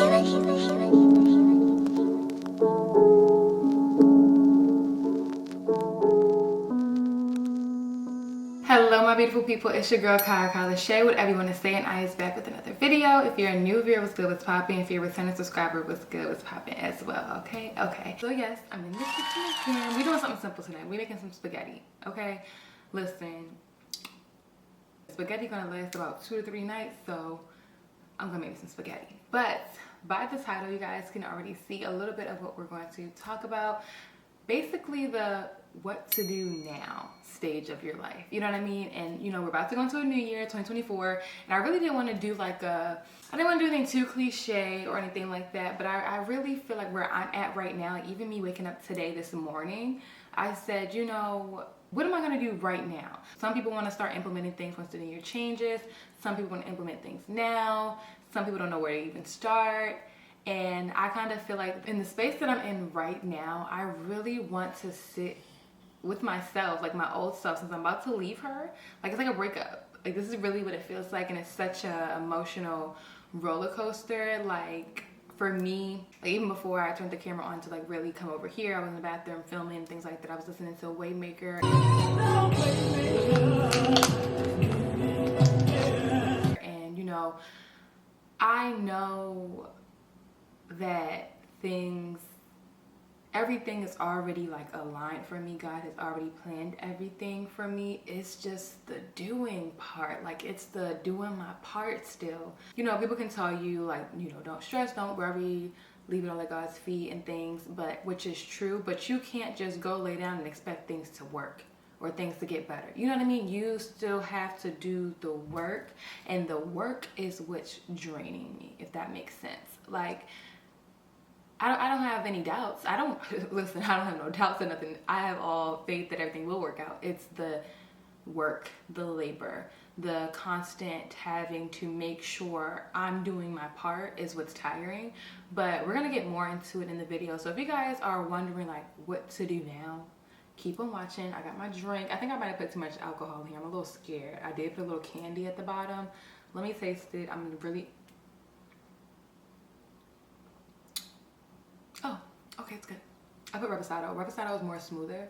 Hello my beautiful people, it's your girl Kyla Shay, whatever you want to say, and I is back with another video. If you're a new viewer, what's good, what's popping? If you're a returning subscriber, what's good, what's popping as well, okay? So yes, I'm in the kitchen again. We're doing something simple tonight. We're making some spaghetti, okay? Listen, spaghetti gonna last about 2 to 3 nights, so I'm gonna make some spaghetti. But by the title, you guys can already see a little bit of what we're going to talk about. Basically the what to do now stage of your life, you know what I mean? And you know, we're about to go into a new year, 2024, and I really didn't want to do like I didn't want to do anything too cliche or anything like that, but I really feel like where I'm at right now, like even me waking up today this morning, I said, you know, what am I going to do right now? Some people want to start implementing things once the new year changes. Some people want to implement things now. Some people don't know where to even start. And I kind of feel like in the space that I'm in right now, I really want to sit with myself, like my old self, since I'm about to leave her. Like, it's like a breakup. Like, this is really what it feels like, and it's such a emotional roller coaster. Like, for me, like, even before I turned the camera on to like really come over here, I was in the bathroom filming and things like that. I was listening to Waymaker. And you know, I know that everything is already like aligned for me. God has already planned everything for me. It's just the doing part. Like, it's the doing my part still. You know, people can tell you like, you know, don't stress, don't worry, leave it all at God's feet and things, but which is true, but you can't just go lay down and expect things to work or things to get better. You know what I mean? You still have to do the work, and the work is what's draining me, if that makes sense. Like, I don't have any doubts. Listen, I don't have no doubts or nothing. I have all faith that everything will work out. It's the work, the labor, the constant having to make sure I'm doing my part is what's tiring. But we're gonna get more into it in the video. So if you guys are wondering like what to do now, keep on watching. I got my drink. I think I might have put too much alcohol in here. I'm a little scared. I did put a little candy at the bottom. Let me taste it. I'm really... Oh, okay, it's good. I put reposado. Reposado is more smoother.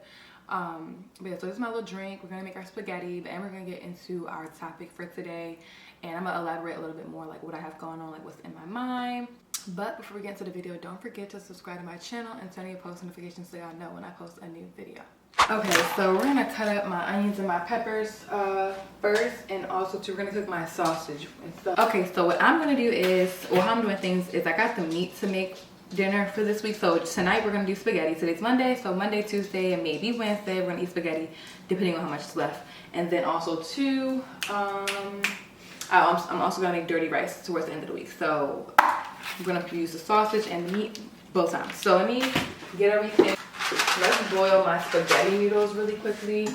But yeah, so this is my little drink. We're gonna make our spaghetti, and we're gonna get into our topic for today. And I'm gonna elaborate a little bit more like what I have going on, like what's in my mind. But before we get into the video, don't forget to subscribe to my channel and turn on your post notifications so y'all know when I post a new video. Okay, so we're gonna cut up my onions and my peppers first, and also too, we're gonna cook my sausage and stuff. Okay, so what I'm gonna do is, or how I'm doing things is, I got the meat to make dinner for this week. So tonight we're gonna do spaghetti. Today's Monday, so Monday, Tuesday, and maybe Wednesday we're gonna eat spaghetti depending on how much is left. And then also too, I'm also gonna make dirty rice towards the end of the week. So I'm gonna use the sausage and the meat both times. So let me get everything. Let's boil my spaghetti noodles really quickly.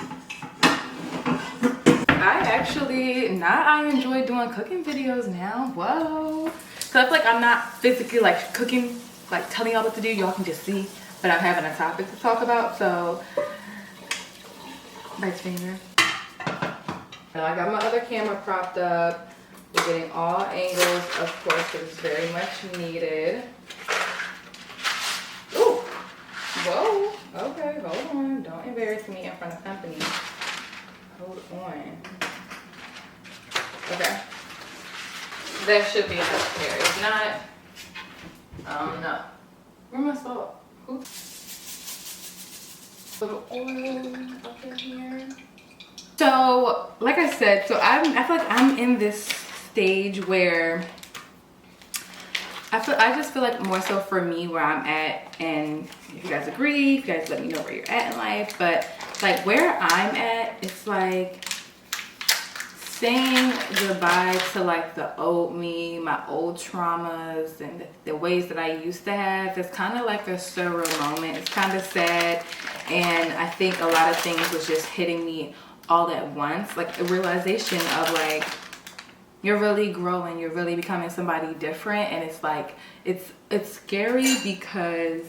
I enjoy doing cooking videos now. Whoa. So I feel like I'm not physically like cooking, like telling y'all what to do. Y'all can just see, but I'm having a topic to talk about. So nice finger. Now I got my other camera propped up. We're getting all angles, of course, because it's very much needed. Ooh, whoa, okay, hold on. Don't embarrass me in front of company. Hold on. Okay. That should be enough here. If not, no. Where's my salt? A little oil up in here. So, like I said, so I feel like I'm in this stage where I just feel like more so for me where I'm at, and if you guys agree, if you guys let me know where you're at in life, but like where I'm at, it's like saying goodbye to like the old me, my old traumas, and the ways that I used to have. It's kind of like a surreal moment. It's kind of sad, and I think a lot of things was just hitting me all at once, like a realization of like you're really growing, you're really becoming somebody different, and it's like it's scary because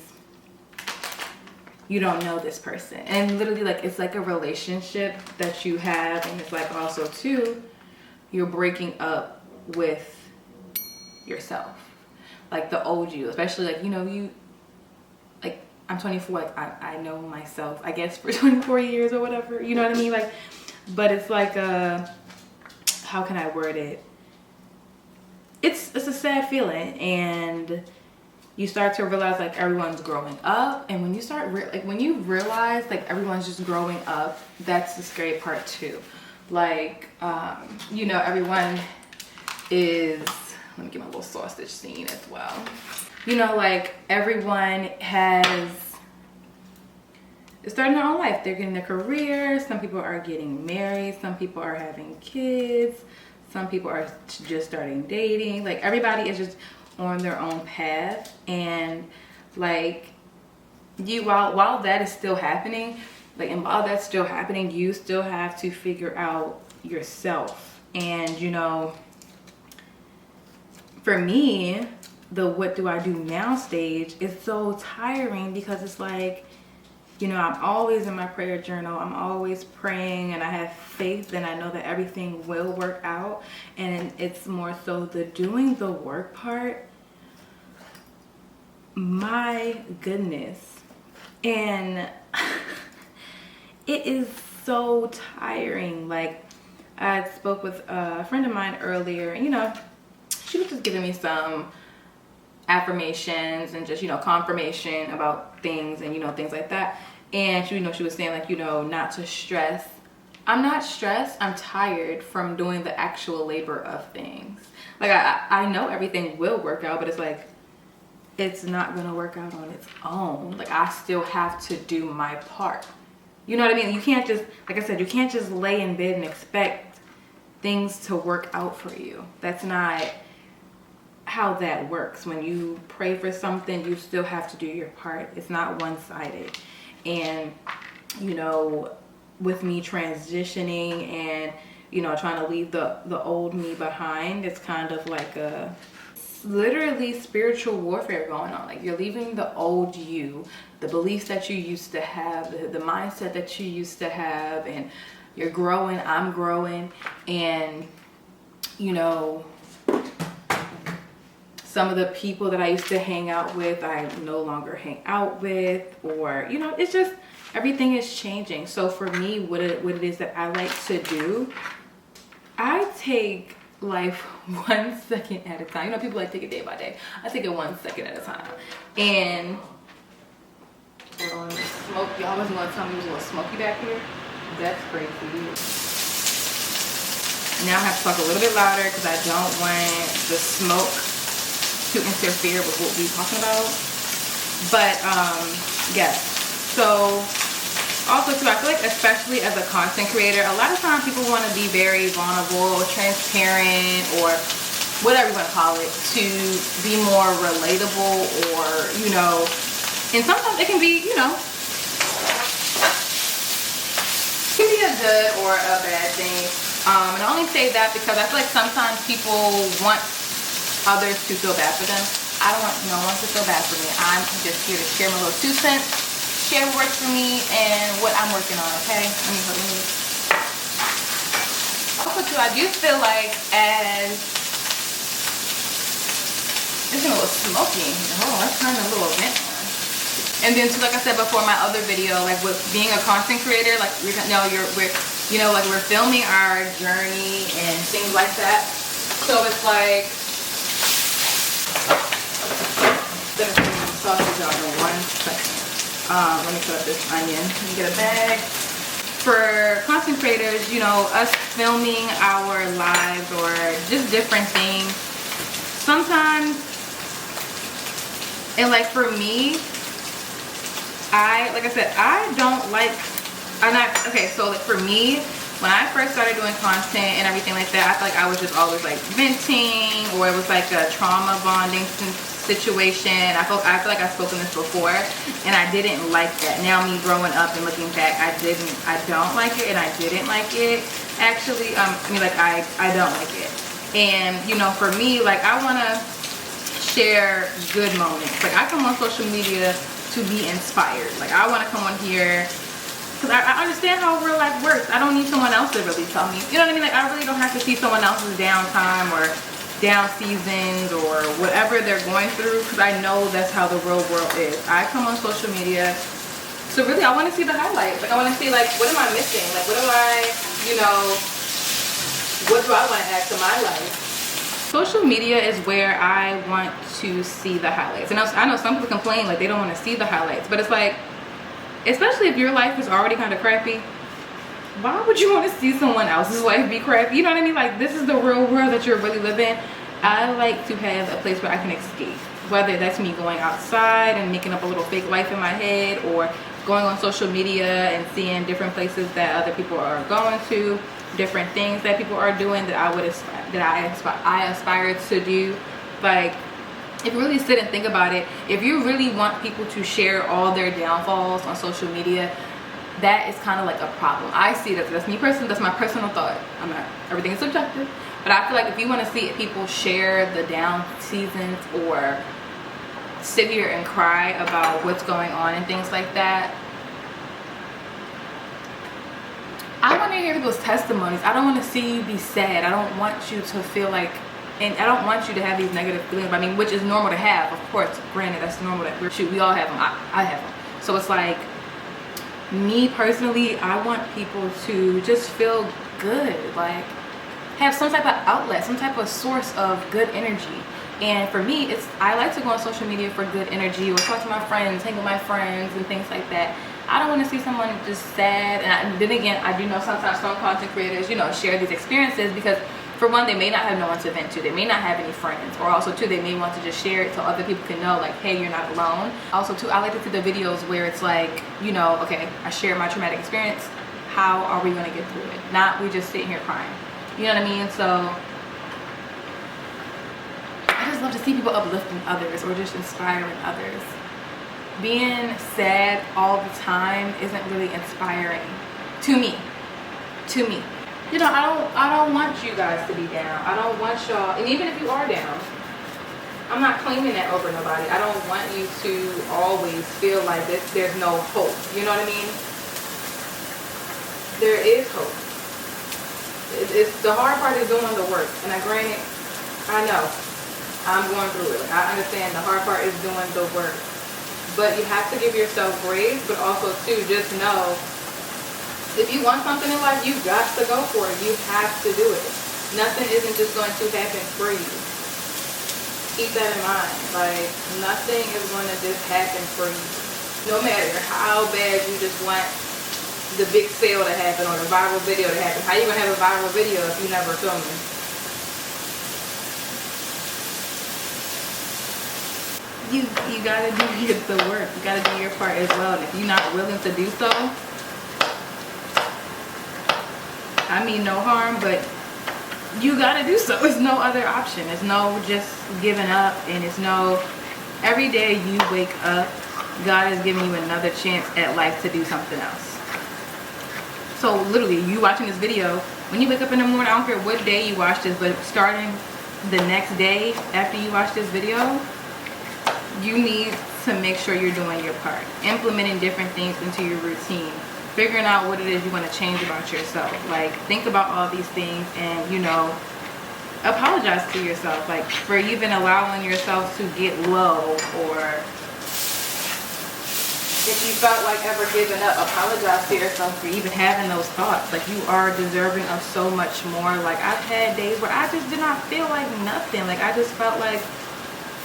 you don't know this person, and literally like it's like a relationship that you have, and it's like also too you're breaking up with yourself. like the old you, especially like, you know, you like, I'm 24, like I know myself, I guess, for 24 years or whatever, you know what I mean? Like, but it's like how can I word it? It's a sad feeling, and you start to realize like everyone's growing up, and when you start when you realize like everyone's just growing up, that's the scary part too. Like you know, everyone is, let me get my little sausage scene as well. You know, like everyone is starting their own life. They're getting their career. Some people are getting married. Some people are having kids. Some people are just starting dating. Like everybody is just on their own path. And like while that is still happening, like, and while that's still happening, you still have to figure out yourself. And you know, for me, the what do I do now stage is so tiring, because it's like, you know, I'm always in my prayer journal. I'm always praying, and I have faith, and I know that everything will work out. And it's more so the doing the work part. My goodness. And it is so tiring. Like, I spoke with a friend of mine earlier, and you know, she was just giving me some affirmations and just, you know, confirmation about things and, you know, things like that. And she, you know, she was saying like, you know, not to stress. I'm not stressed. I'm tired from doing the actual labor of things. Like I know everything will work out, but it's like, it's not gonna work out on its own. Like I still have to do my part. You know what I mean? You can't just, like I said, you can't just lay in bed and expect things to work out for you. That's not how that works. When you pray for something, you still have to do your part. It's not one-sided. And you know, with me transitioning and, you know, trying to leave the old me behind, it's kind of like a literally spiritual warfare going on. Like you're leaving the old you, the beliefs that you used to have, the mindset that you used to have, and you're growing, I'm growing, and you know, some of the people that I used to hang out with, I no longer hang out with, or, you know, it's just, everything is changing. So for me, what it is that I like to do, I take life 1 second at a time. You know, people like take it day by day. I take it 1 second at a time. And smoke, y'all wasn't gonna tell me it was a little smoky back here. That's crazy. Now I have to talk a little bit louder because I don't want the smoke to interfere with what we're talking about. But yes, so also too, I feel like especially as a content creator, a lot of times people want to be very vulnerable, transparent, or whatever you want to call it, to be more relatable, or, you know, and sometimes it can be, you know, it can be a good or a bad thing. And I only say that because I feel like sometimes people want others to feel bad for them. I don't want no one to feel bad for me. I'm just here to share my little 2 cents, share what works for me and what I'm working on, okay? Let me also too, I do feel like as it's a little smoky in here. Hold on, let's turn the little vent on. And then too, like I said before, my other video, like with being a content creator, like we're filming our journey and things like that. So it's like, let me put some sausage out in 1 second. Let me cut up this onion. Let me get a bag. For content creators, you know, us filming our lives or just different things, sometimes, and like for me, like I said, I don't like, okay, so like for me, when I first started doing content and everything like that, I feel like I was just always like venting, or it was like a trauma bonding situation. I feel like I've spoken this before, and I didn't like that. Now me growing up and looking back, I don't like it, and I didn't like it. Actually, I mean, like I don't like it. And you know, for me, like I want to share good moments. Like I come on social media to be inspired. Like I want to come on here because I understand how real life works. I don't need someone else to really tell me. You know what I mean? Like I really don't have to see someone else's downtime or down seasons or whatever they're going through, because I know that's how the real world is. I come on social media, so really I want to see the highlights. Like I want to see, like, what am I missing? Like, what am I, you know, what do I want to add to my life? Social media is where I want to see the highlights. And I know some people complain like they don't want to see the highlights, but it's like, especially if your life is already kind of crappy, why would you want to see someone else's life be crappy? You know what I mean? Like, this is the real world that you're really living. I like to have a place where I can escape, whether that's me going outside and making up a little fake life in my head, or going on social media and seeing different places that other people are going to, different things that people are doing that I aspire to do. Like, if you really sit and think about it, if you really want people to share all their downfalls on social media, that is kind of like a problem. I see that. That's me personally. That's my personal thought. I'm not, everything is subjective, but I feel like if you want to see people share the down seasons or sit here and cry about what's going on and things like that, I want to hear people's testimonies. I don't want to see you be sad. I don't want you to feel like, and I don't want you to have these negative feelings. I mean, which is normal to have, of course. Granted, that's normal. That we all have them. I have them. So it's like, me personally, I want people to just feel good, like have some type of outlet, some type of source of good energy. And for me, I like to go on social media for good energy, or talk to my friends, hang with my friends and things like that. I don't want to see someone just sad. And then again, I do know sometimes some content creators, you know, share these experiences because, for one, they may not have no one to vent to. They may not have any friends. Or also, two, they may want to just share it so other people can know, like, hey, you're not alone. Also, two, I like to see the videos where it's like, you know, okay, I shared my traumatic experience. How are we going to get through it? Not we just sitting here crying. You know what I mean? So I just love to see people uplifting others or just inspiring others. Being sad all the time isn't really inspiring to me. You know, I don't want you guys to be down. I don't want y'all, and even if you are down, I'm not claiming that over nobody. I don't want you to always feel like there's no hope. You know what I mean? There is hope. It's the hard part is doing the work. And granted, I know I'm going through it. I understand the hard part is doing the work. But you have to give yourself grace, but also too, just know, if you want something in life, you've got to go for it. You have to do it. Nothing isn't just going to happen for you. Keep that in mind. Like, nothing is going to just happen for you. No matter how bad you just want the big sale to happen or the viral video to happen. How you going to have a viral video if you never film it? You gotta do the work. You gotta do your part as well. And if you're not willing to do so, I mean no harm, but you gotta do so. It's no other option. It's no just giving up, and it's no, every day you wake up, God is giving you another chance at life to do something else. So literally, you watching this video, when you wake up in the morning, I don't care what day you watch this, but starting the next day after you watch this video, you need to make sure you're doing your part, implementing different things into your routine, figuring out what it is you want to change about yourself. Like, think about all these things and, you know, apologize to yourself, like, for even allowing yourself to get low, or if you felt like ever giving up, apologize to yourself for even having those thoughts. Like, you are deserving of so much more. Like, I've had days where I just did not feel like nothing. Like, I just felt like,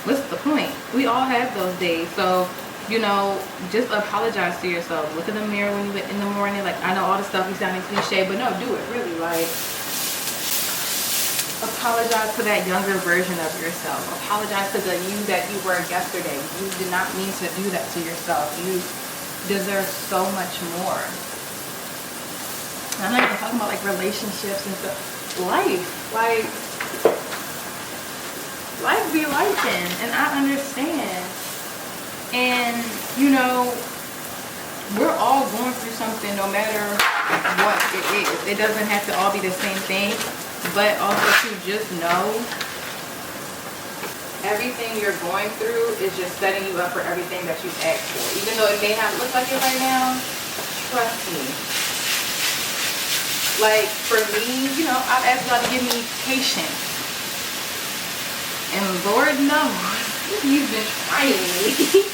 what's the point? We all have those days. So, you know, just apologize to yourself. Look in the mirror when you get in the morning. Like, I know all the stuff is sounding cliche, but no, do it really. Like, apologize to that younger version of yourself. Apologize to the you that you were yesterday. You did not mean to do that to yourself. You deserve so much more. I'm not even talking about like relationships and stuff. Life. Like, life be lifing, and I understand. And you know, we're all going through something, no matter what it is. It doesn't have to all be the same thing, but also to just know everything you're going through is just setting you up for everything that you've asked for. Even though it may not look like it right now, trust me. Like, for me, you know, I've asked God to give me patience. And Lord knows, he's been trying me.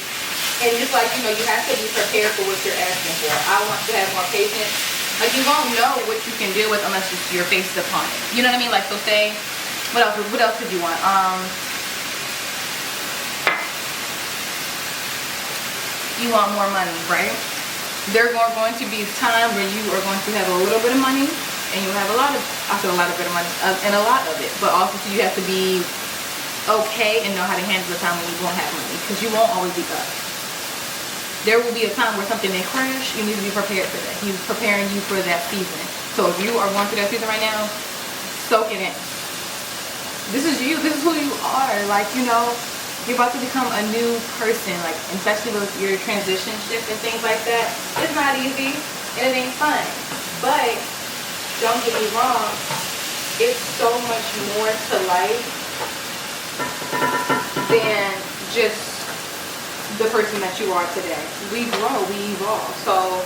And it's like, you know, you have to be prepared for what you're asking for. I want to have more patience. Like, you won't know what you can deal with unless you're faced upon it. You know what I mean? Like, so say, what else did you want? You want more money, right? There are going to be times where you are going to have a little bit of money, and you have a lot of, I said a lot of bit of money, and a lot of it. But also, so you have to be okay and know how to handle the time when you won't have money, because you won't always be up. There will be a time where something may crash. You need to be prepared for that. He's preparing you for that season. So if you are going through that season right now, soak it in. This is you. This is who you are. Like, you know, you're about to become a new person. Like, especially with your transition shift and things like that. It's not easy and it ain't fun. But don't get me wrong. It's so much more to life than just the person that you are today. We grow, we evolve. So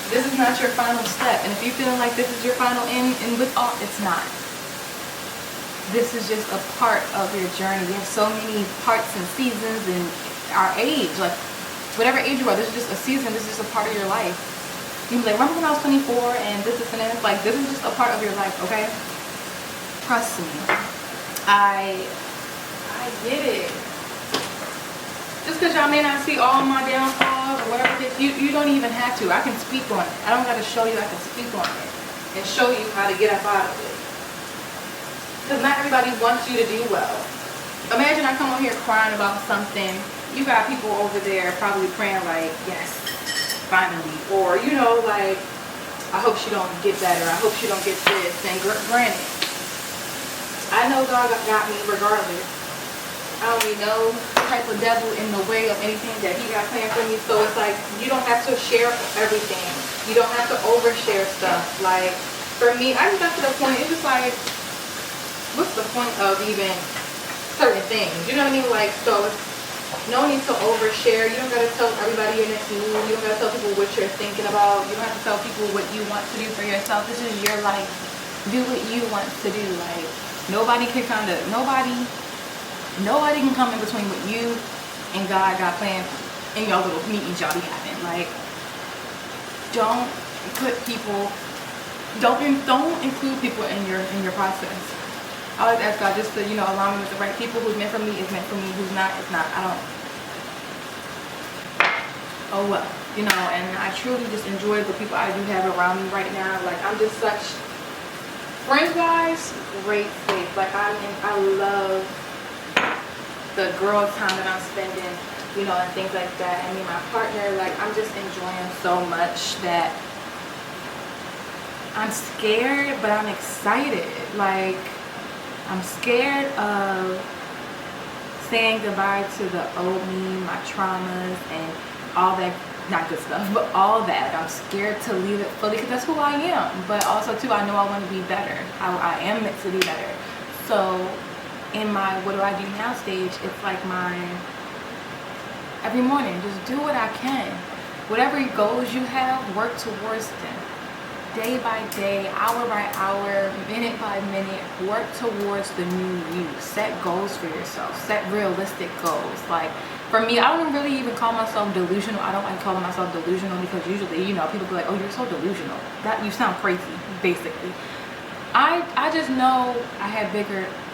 this is not your final step. And if you're feeling like this is your final end and with all, it's not. This is just a part of your journey. We have so many parts and seasons and our age. Like, whatever age you are, this is just a season. This is just a part of your life. You can be like, remember when I was 24 and this and this? Like, this is just a part of your life, okay? Trust me. I get it. Just because y'all may not see all my downfalls or whatever it is, you don't even have to. I can speak on it. I don't got to show you. I can speak on it and show you how to get up out of it. Because not everybody wants you to do well. Imagine I come over here crying about something. You got people over there probably praying like, yes, finally. Or, you know, like, I hope she don't get better. I hope she don't get this. And granted, I know God got me regardless. I don't really know the type of devil in the way of anything that he got planned for me. So it's like, you don't have to share everything. You don't have to overshare stuff. Like, for me, I just got to the point, it's just like, what's the point of even certain things? You know what I mean? Like, so no need to overshare. You don't got to tell everybody your next move. You don't got to tell people what you're thinking about. You don't have to tell people what you want to do for yourself. This is your life. Do what you want to do. Like, nobody can can come in between what you and God got planned in your little meetings y'all be having. Like, don't include people in your process. I always ask God just to, you know, align me with the right people. Who's meant for me is meant for me. Who's not, it's not. Oh well, you know. And I truly just enjoy the people I do have around me right now. Like, I'm just such, friends-wise, great faith. Like, I love the girl time that I'm spending, you know, and things like that. I mean, my partner, like, I'm just enjoying so much that I'm scared, but I'm excited. Like, I'm scared of saying goodbye to the old me, my traumas, and all that, not good stuff, but all that. I'm scared to leave it fully because that's who I am. But also, too, I know I want to be better. I am meant to be better. So, in my what do I do now stage, it's like my every morning, just do what I can. Whatever goals you have, work towards them. Day by day, hour by hour, minute by minute, work towards the new you. Set goals for yourself. Set realistic goals. Like, for me, I don't really even call myself delusional. I don't like calling myself delusional because usually, you know, people be like, oh, you're so delusional. That, you sound crazy, basically. I just know I have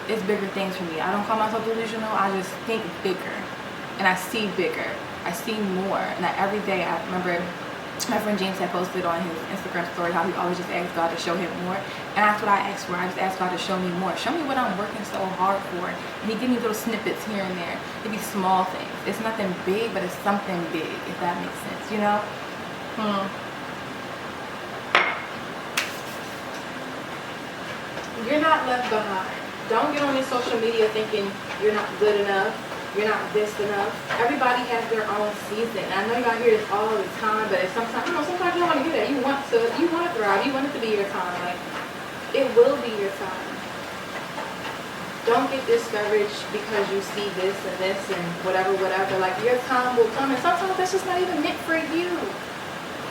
it's bigger things for me. I don't call myself delusional. I just think bigger. And I see bigger. I see more. And every day, I remember my friend James had posted on his Instagram story how he always just asked God to show him more. And that's what I asked for. I just asked God to show me more. Show me what I'm working so hard for. And he give me little snippets here and there. It'd be small things. It's nothing big, but it's something big, if that makes sense, you know? You're not left behind. Don't get on your social media thinking you're not good enough, you're not this enough. Everybody has their own season. I know y'all hear this all the time, but sometimes you don't want to hear that. You want to thrive. You want it to be your time. Like, it will be your time. Don't get discouraged because you see this and whatever. Like, your time will come, and sometimes that's just not even meant for you.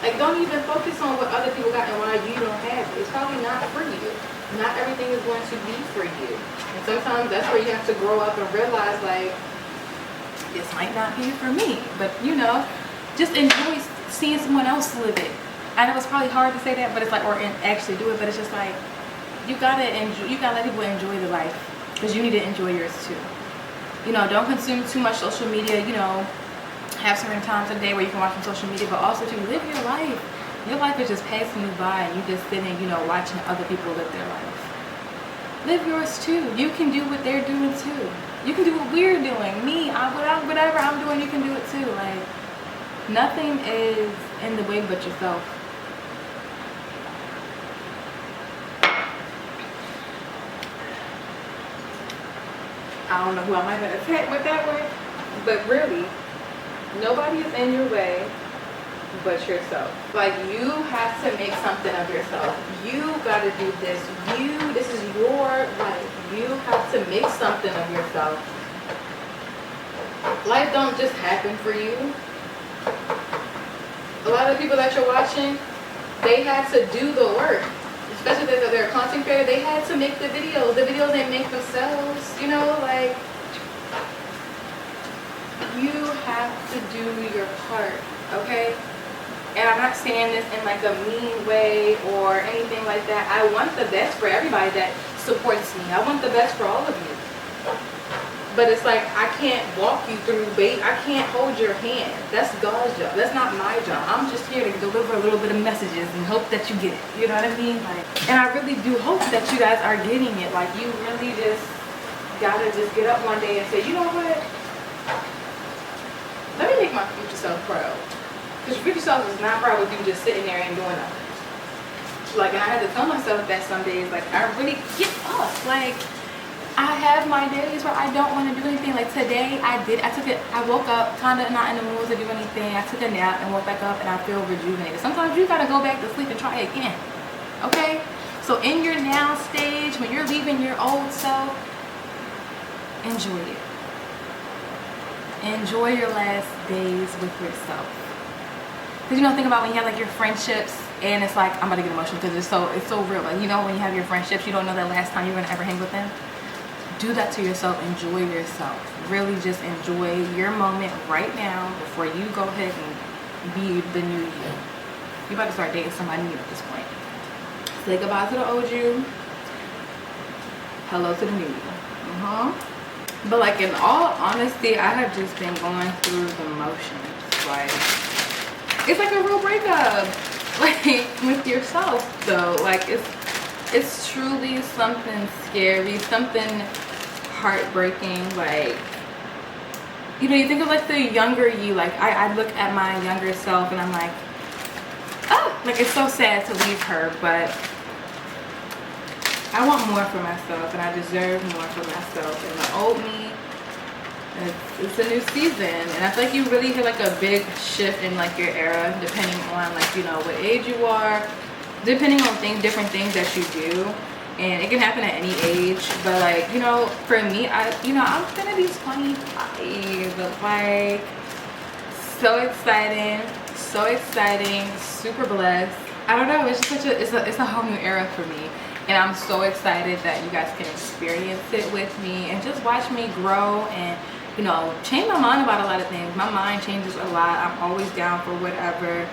Like, don't even focus on what other people got and why you don't have it. It's probably not for you. not everything is going to be for you. And sometimes that's where you have to grow up and realize, like, this might not be for me. But, you know, just enjoy seeing someone else live it. I know it's probably hard to say that, but it's like, or actually do it, but it's just like, you gotta enjoy, you gotta let people enjoy the life, because you need to enjoy yours too. You know, don't consume too much social media. You know, have certain times of the day where you can watch on social media, but also to live your life. Your life is just passing you by, and you just sitting, you know, watching other people live their life. Live yours too. You can do what they're doing too. You can do what we're doing. Me, whatever I'm doing, you can do it too. Like, nothing is in the way but yourself. I don't know who I might have attacked with that one, but really, nobody is in your way but yourself. Like, you have to make something of yourself. You gotta do this. This is your life. You have to make something of yourself. Life don't just happen for you. A lot of people that you're watching, they had to do the work. Especially if they're a content creator, they had to make the videos. The videos they make themselves, you know, like, you have to do your part, okay? And I'm not saying this in like a mean way or anything like that. I want the best for everybody that supports me. I want the best for all of you. But it's like, I can't walk you through, I can't hold your hand. That's God's job. That's not my job. I'm just here to deliver a little bit of messages and hope that you get it. You know what I mean? Like, and I really do hope that you guys are getting it. Like, you really just gotta just get up one day and say, you know what? Let me make my future self proud. Because your future self is not proud with you just sitting there and doing nothing. Like, and I had to tell myself that some days, like, I really get up. Like, I have my days where I don't want to do anything. Like today, I woke up kind of not in the mood to do anything. I took a nap and woke back up and I feel rejuvenated. Sometimes you got to go back to sleep and try again. Okay? So in your now stage, when you're leaving your old self, enjoy it. Enjoy your last days with yourself. Because, you know, think about when you have like your friendships, and it's like, I'm about to get emotional because it's so real. Like, you know, when you have your friendships, you don't know the last time you're going to ever hang with them. Do that to yourself. Enjoy yourself. Really just enjoy your moment right now before you go ahead and be the new you. You're about to start dating somebody new at this point. Say goodbye to the old you. Hello to the new you. But like, in all honesty, I have just been going through the motions. Like, it's like a real breakup. Like, with yourself though. Like, it's truly something scary, something heartbreaking. Like, you know, you think of like the younger you. Like, I look at my younger self and I'm like, oh, like, it's so sad to leave her, but I want more for myself and I deserve more for myself. And the old me, it's a new season, and I feel like you really hit like a big shift in like your era, depending on like, you know, what age you are, depending on different things that you do. And it can happen at any age, but like, you know, for me, I'm gonna be 25, but like, so exciting, super blessed. I don't know, it's just it's a whole new era for me, and I'm so excited that you guys can experience it with me and just watch me grow and, you know, change my mind about a lot of things. My mind changes a lot. I'm always down for whatever.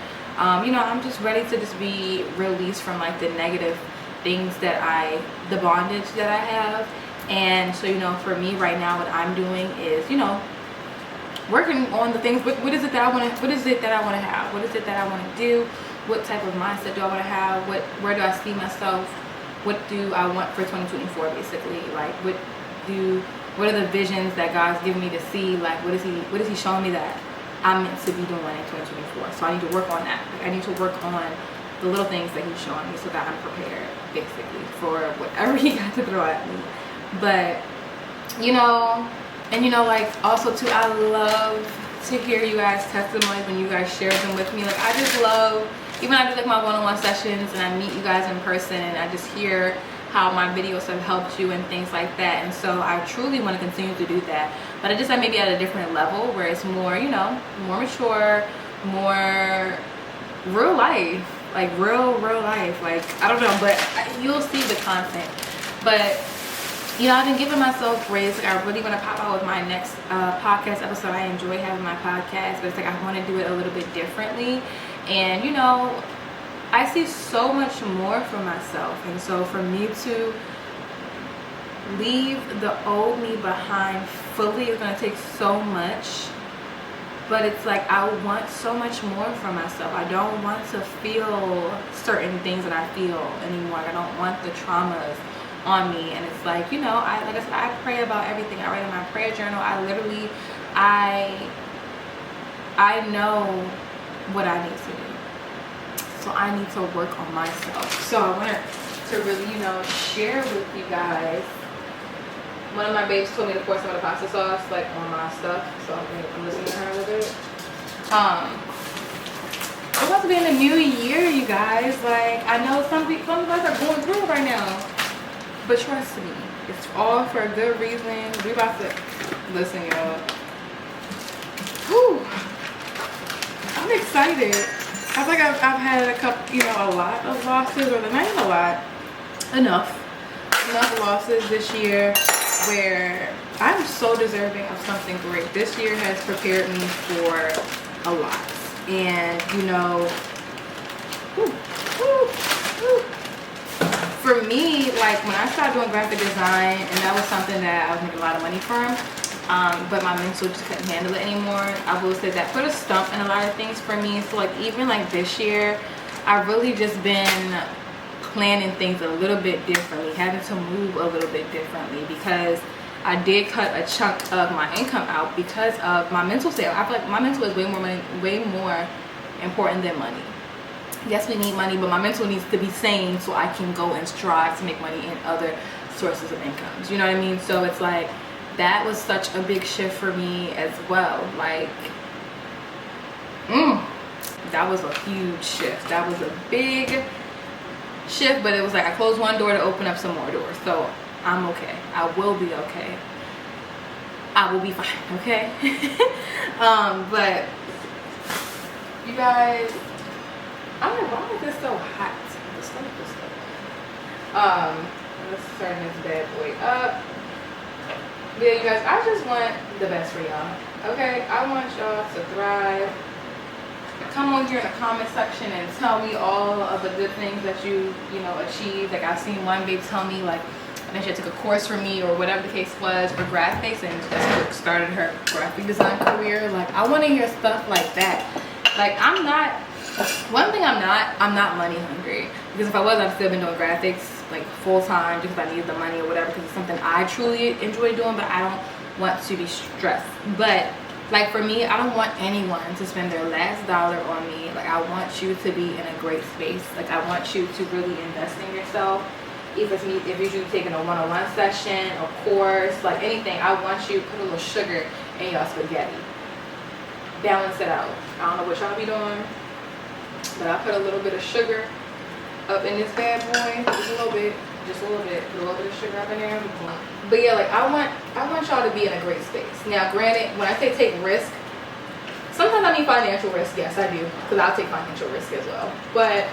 You know, I'm just ready to just be released from like the negative things the bondage that I have. And so, you know, for me right now, what I'm doing is, you know, working on the things. What is it that I want to have? What is it that I want to do? What type of mindset do I want to have? Where do I see myself? What do I want for 2024, basically? Like, what are the visions that God's given me to see? Like, what is he showing me that I'm meant to be doing in 2024? So I need to work on that. Like, I need to work on the little things that he's showing me so that I'm prepared, basically, for whatever he got to throw at me. But, you know, and you know, like, also too, I love to hear you guys' testimonies when you guys share them with me. Like, I just love, even when I do like my one-on-one sessions and I meet you guys in person and I just hear how my videos have helped you and things like that. And so I truly want to continue to do that, but I just like maybe at a different level where it's more, you know, more mature, more real life. like real life. Like, I don't know, but you'll see the content. But you know, I've been giving myself grace. Like, I really want to pop out with my next podcast episode. I enjoy having my podcast, but it's like I want to do it a little bit differently. And you know, I see so much more for myself, and so for me to leave the old me behind fully is going to take so much. But it's like I want so much more for myself. I don't want to feel certain things that I feel anymore. I don't want the traumas on me. And it's like, you know, like I said, I pray about everything. I write in my prayer journal. I literally, I know what I need to do. So I need to work on myself. So I wanted to really, you know, share with you guys. One of my babes told me to pour some of the pasta sauce like on my stuff, so I'm listening to her a little bit. We're about to be in the new year, you guys. Like, I know some of us are going through it right now, but trust me, it's all for a good reason. We about to listen, y'all. Whew. I'm excited. I feel like I've had a couple, you know, a lot of losses, or not even a lot, enough losses this year, where I'm so deserving of something great. This year has prepared me for a lot. And you know, for me, like when I started doing graphic design, and that was something that I was making a lot of money from, but my mental just couldn't handle it anymore. I will say that put a stump in a lot of things for me. So like even like this year, I've really just been planning things a little bit differently, having to move a little bit differently, because I did cut a chunk of my income out because of my mental state. I feel like my mental is way more important than money. Yes, we need money, but my mental needs to be sane so I can go and strive to make money in other sources of incomes. You know what I mean? So it's like that was such a big shift for me as well. Like, that was a huge shift. That was a big shift, but it was like I closed one door to open up some more doors. So I'm okay. I will be okay. I will be fine, okay? But you guys, I don't know, why is this so hot? The stove is so hot. Let's turn this bad boy up. Yeah, you guys, I just want the best for y'all, okay? I want y'all to thrive. Come on here in the comment section and tell me all of the good things that you know, achieved. Like, I've seen one babe tell me, like, I think she took a course from me or whatever the case was for graphics, and that's what started her graphic design career. Like, I want to hear stuff like that. Like, I'm not money hungry, because if I was, I've still been doing graphics like full time just because I needed the money or whatever, because it's something I truly enjoy doing, but I don't want to be stressed. But like for me, I don't want anyone to spend their last dollar on me. Like, I want you to be in a great space. Like, I want you to really invest in yourself. If you're taking a one-on-one session, a course, like anything, I want you to put a little sugar in your spaghetti. Balance it out. I don't know what y'all be doing, but I put a little bit of sugar up in this bad boy. Just a little bit. Put a little bit of sugar up in there. But yeah, like I want y'all to be in a great space. Now, granted, when I say take risk, sometimes I mean financial risk. Yes, I do, because I'll take financial risk as well. But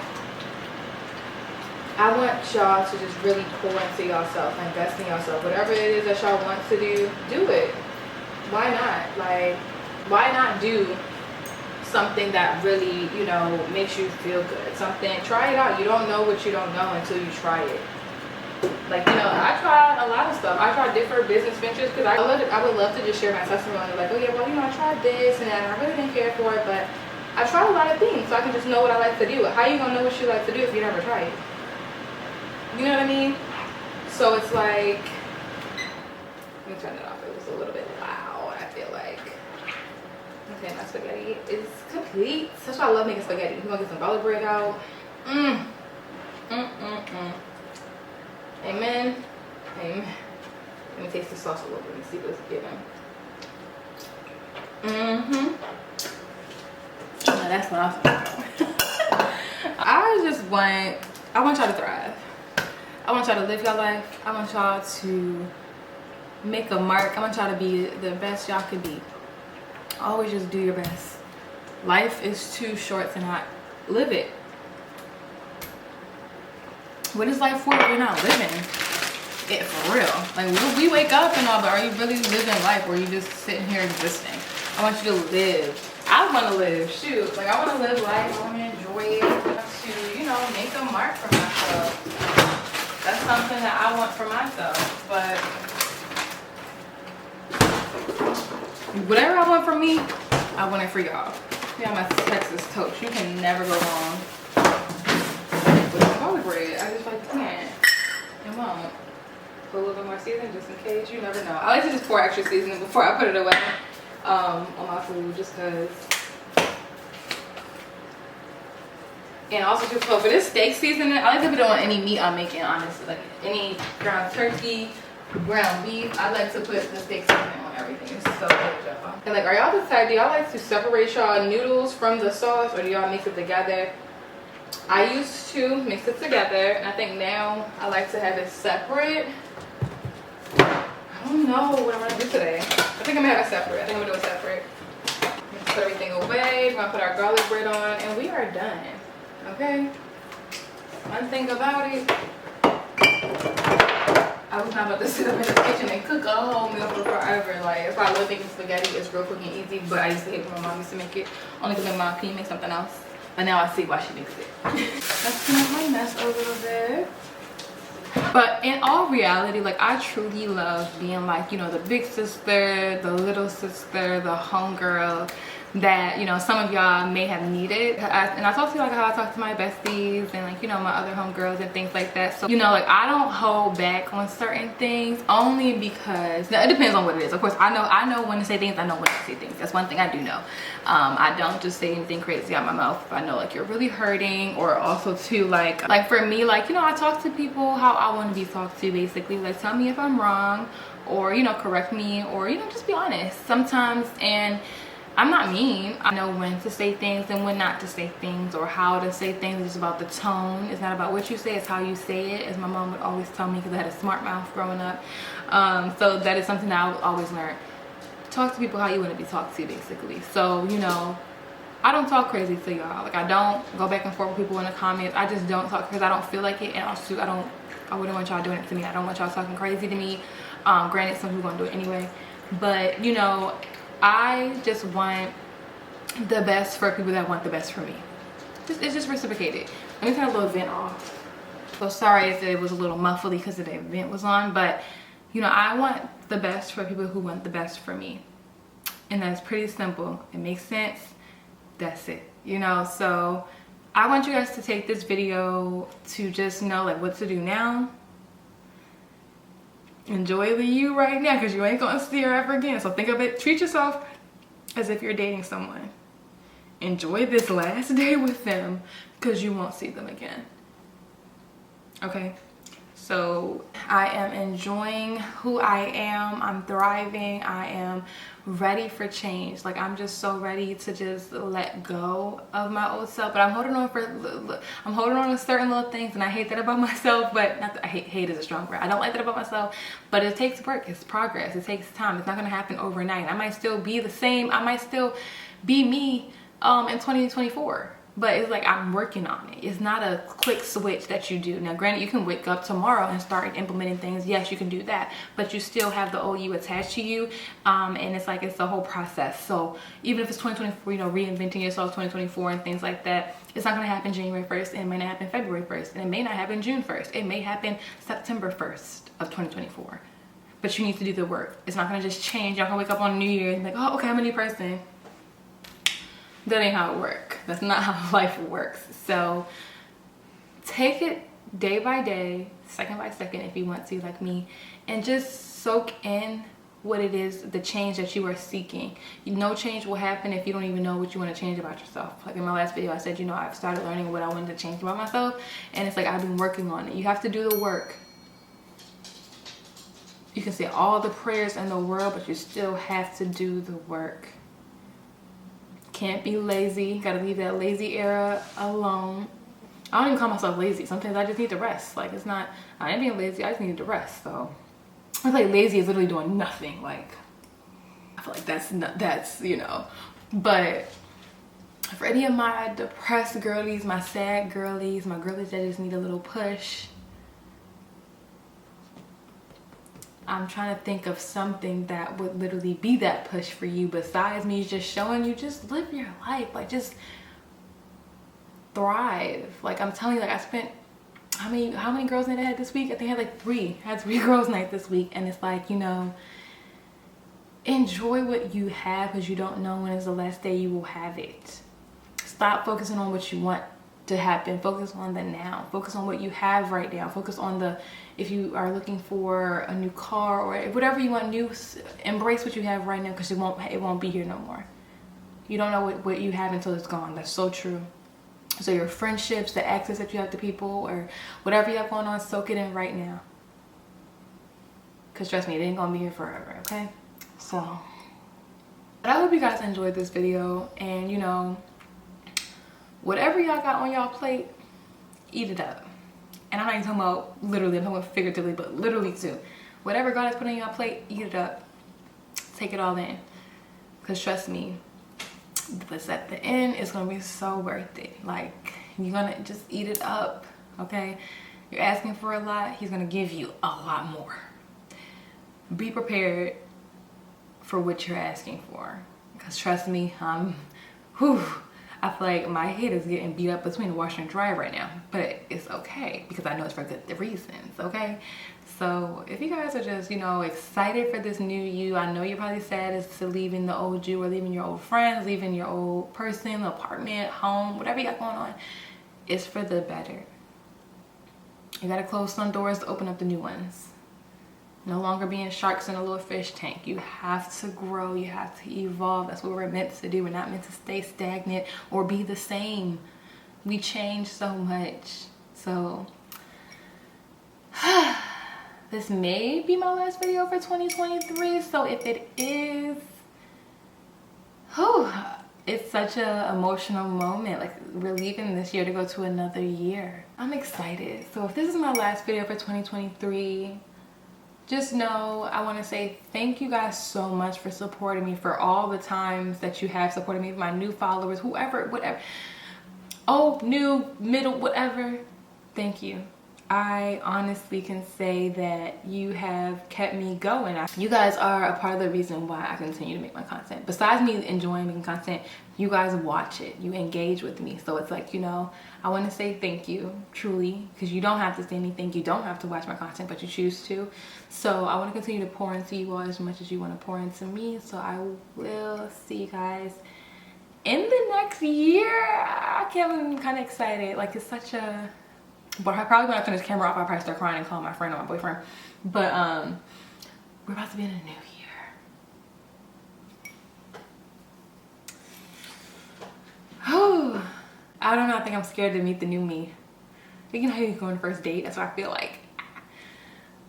I want y'all to just really pour into yourself, invest in yourself. Whatever it is that y'all want to do it. Why not? Like, why not do something that really, you know, makes you feel good? Something, try it out. You don't know what you don't know until you try it. Like, you know, I tried a lot of stuff. I tried different business ventures because I would love to just share my testimony. Like, oh yeah, well, you know, I tried this and I really didn't care for it, but I tried a lot of things, so I can just know what I like to do. How you gonna know what you like to do if you never try it? You know what I mean? So it's like, let me turn it off. It was a little bit loud, I feel like. Okay, my spaghetti is complete. That's why I love making spaghetti. You want to get some garlic bread out? Amen. Amen. Let me taste the sauce a little bit and see what it's giving. Oh, that's what I'm talking about. I want y'all to thrive. I want y'all to live your life. I want y'all to make a mark. I want y'all to be the best y'all can be. Always just do your best. Life is too short to not live it. what is life for if you're not living it for real? Like, we wake up and all, but are you really living life, or are you just sitting here existing? I want you to live. I want to live. Shoot, like, I want to live life. I want to enjoy it. I want to, you know, make a mark for myself. That's something that I want for myself. But whatever I want for me, I want it for y'all. Yeah, my Texas toast. You can never go wrong with garlic bread. I just like can't. It won't. Put a little bit more seasoning just in case. You never know. I like to just pour extra seasoning before I put it away on my food, just because. And also just for this steak seasoning, I like to put it on any meat I'm making, honestly. Like any ground turkey, ground beef, I like to put the steak seasoning on everything. It's so good, y'all. And like, are y'all the type, do y'all like to separate y'all noodles from the sauce, or do y'all mix it together? I used to mix it together, and I think now I like to have it separate. I don't know what I'm gonna do today. I think I'm gonna have it separate. I think I'm gonna do it separate. Put everything away. We're gonna put our garlic bread on, and we are done. Okay? One thing about it, I was not about to sit up in the kitchen and cook a whole meal for forever. Like, that's why I love making spaghetti. It's real quick and easy, but I used to hate when my mom used to make it. Only because my mom, can you make something else? But now I see why she makes it. Let's clean up my mess a little bit. But in all reality, like, I truly love being like, you know, the big sister, the little sister, the homegirl that, you know, some of y'all may have needed. And I talk to you like how I talk to my besties and, like, you know, my other homegirls and things like that. So, you know, like, I don't hold back on certain things, only because, now, it depends on what it is. Of course, I know when to say things. I know when to say things. That's one thing I do know. I don't just say anything crazy out my mouth if I know, like, you're really hurting. Or also too, like for me, like, you know, I talk to people how I want to be talked to, basically. Like, tell me if I'm wrong, or, you know, correct me, or, you know, just be honest sometimes. And I'm not mean. I know when to say things and when not to say things, or how to say things. It's about the tone. It's not about what you say, it's how you say it, as my mom would always tell me, because I had a smart mouth growing up. So that is something that I always learned. Talk to people how you want to be talked to, basically. So, you know, I don't talk crazy to y'all. Like, I don't go back and forth with people in the comments. I just don't talk, because I don't feel like it. And also, I wouldn't want y'all doing it to me. I don't want y'all talking crazy to me. Granted, some people gonna do it anyway. But, you know, I just want the best for people that want the best for me. It's just reciprocated. Let me turn a little vent off. So sorry if it was a little muffly because the vent was on, but, you know, I want the best for people who want the best for me. And that's pretty simple. It makes sense. That's it. You know, so I want you guys to take this video to just know, like, what to do now. Enjoy the you right now, because you ain't gonna see her ever again. So think of it, treat yourself as if you're dating someone. Enjoy this last day with them, because you won't see them again. Okay? So I am enjoying who I am. I'm thriving. I am ready for change. Like, I'm just so ready to just let go of my old self. But I'm holding on to certain little things, and I hate that about myself. But not that, hate is a strong word. I don't like that about myself. But it takes work. It's progress. It takes time. It's not gonna happen overnight. I might still be the same. I might still be me in 2024. But it's like, I'm working on it. It's not a quick switch that you do. Now, granted, you can wake up tomorrow and start implementing things. Yes, you can do that. But you still have the old you attached to you. And it's like, it's the whole process. So even if it's 2024, you know, reinventing yourself 2024 and things like that, it's not going to happen January 1st. And it may not happen February 1st. And it may not happen June 1st. It may happen September 1st of 2024. But you need to do the work. It's not going to just change. You're not going to wake up on New Year's and be like, oh, okay, I'm a new person. That ain't how it works. That's not how life works. So take it day by day, second by second, if you want to, like me, and just soak in what it is, the change that you are seeking. No change will happen if you don't even know what you want to change about yourself. Like in my last video, I said, you know, I've started learning what I wanted to change about myself, and it's like, I've been working on it. You have to do the work. You can say all the prayers in the world, but you still have to do the work. Can't be lazy. Gotta leave that lazy era alone. I don't even call myself lazy. Sometimes I just need to rest. Like, it's not, I ain't being lazy. I just need to rest. So I feel like lazy is literally doing nothing. Like, I feel like that's, you know. But for any of my depressed girlies, my sad girlies, my girlies that just need a little push, I'm trying to think of something that would literally be that push for you besides me just showing you, just live your life, like just thrive. Like I'm telling you, like I spent how many girls' night I had this week? I think I had like three. I had 3 girls' night this week, and it's like, you know, enjoy what you have because you don't know when is the last day you will have it. Stop focusing on what you want to happen. Focus on the now. Focus on what you have right now. Focus on the, if you are looking for a new car or whatever you want new, embrace what you have right now because it won't be here no more. You don't know what you have until it's gone. That's so true. So your friendships, the access that you have to people, or whatever you have going on, soak it in right now. Because trust me, it ain't gonna be here forever, okay? So, but I hope you guys enjoyed this video, and you know, whatever y'all got on y'all plate, eat it up. And I'm not even talking about literally, I'm talking about figuratively, but literally too. Whatever God has put on y'all plate, eat it up. Take it all in. Because trust me, but at the end, it's gonna be so worth it. Like, you're gonna just eat it up, okay? You're asking for a lot, he's gonna give you a lot more. Be prepared for what you're asking for. Because trust me, I feel like my head is getting beat up between the washer and dryer right now. But it's okay, because I know it's for good reasons, okay? So if you guys are just, you know, excited for this new you, I know you're probably sad as to leaving the old you, or leaving your old friends, leaving your old person, apartment, home, whatever you got going on. It's for the better. You gotta close some doors to open up the new ones. No longer being sharks in a little fish tank. You have to grow, you have to evolve. That's what we're meant to do. We're not meant to stay stagnant or be the same. We change so much. So this may be my last video for 2023. So if it is, it's such an emotional moment. Like, we're leaving this year to go to another year. I'm excited. So if this is my last video for 2023, just know I want to say thank you guys so much for supporting me, for all the times that you have supported me, my new followers, whoever, whatever, old, new, middle, whatever. Thank you. I honestly can say that you have kept me going. You guys are a part of the reason why I continue to make my content. Besides me enjoying making content, you guys watch it, you engage with me. So it's like, you know, I want to say thank you, truly, because you don't have to say anything. You don't have to watch my content, but you choose to. So I want to continue to pour into you all as much as you want to pour into me. So I will see you guys in the next year. I can't, I'm kind of excited. Like, it's such a... But I probably, when I turn this camera off, I'll probably start crying and call my friend or my boyfriend. But we're about to be in a new year. I don't know, I think I'm scared to meet the new me. You know how you go on the first date? That's what I feel like.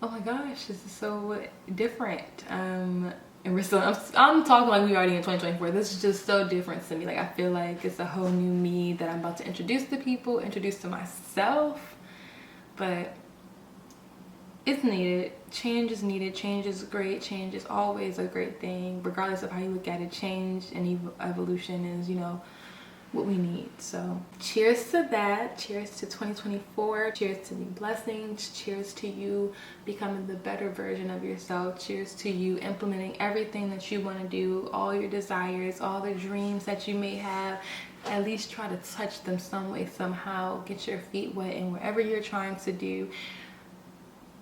Oh my gosh, this is so different. And we're still, I'm talking like we already in 2024. This is just so different to me. Like, I feel like it's a whole new me that I'm about to introduce to people, introduce to myself. But it's needed. Change is needed. Change is great. Change is always a great thing, regardless of how you look at it. Change and evolution is, you know, what we need. So cheers to that. Cheers to 2024. Cheers to new blessings. Cheers to you becoming the better version of yourself. Cheers to you implementing everything that you want to do, all your desires, all the dreams that you may have. At least try to touch them some way, somehow. Get your feet wet in wherever you're trying to do.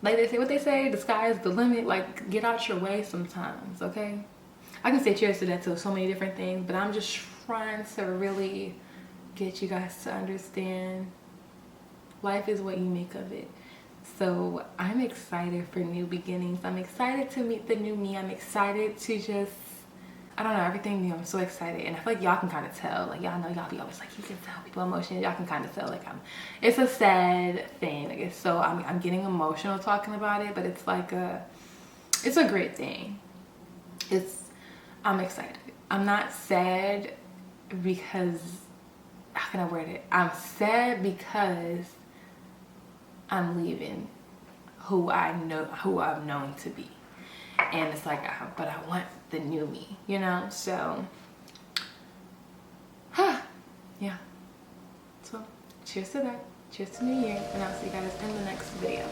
Like they say, what they say, the sky is the limit. Like, get out your way sometimes, okay? I can say cheers to that to so many different things, but I'm just trying to really get you guys to understand life is what you make of it. So I'm excited for new beginnings. I'm excited to meet the new me. I'm excited to just, I don't know, everything new. I'm so excited, and I feel like y'all can kind of tell. Like, y'all know, y'all be always like, you can tell people emotions. Y'all can kind of tell. Like, it's a sad thing. Like, it's so, I'm getting emotional talking about it, but it's like it's a great thing. I'm excited. I'm not sad because, how can I word it? I'm sad because I'm leaving who I've known to be. And it's like, but I want the new me, you know? So, yeah. So, cheers to that. Cheers to New Year. And I'll see you guys in the next video.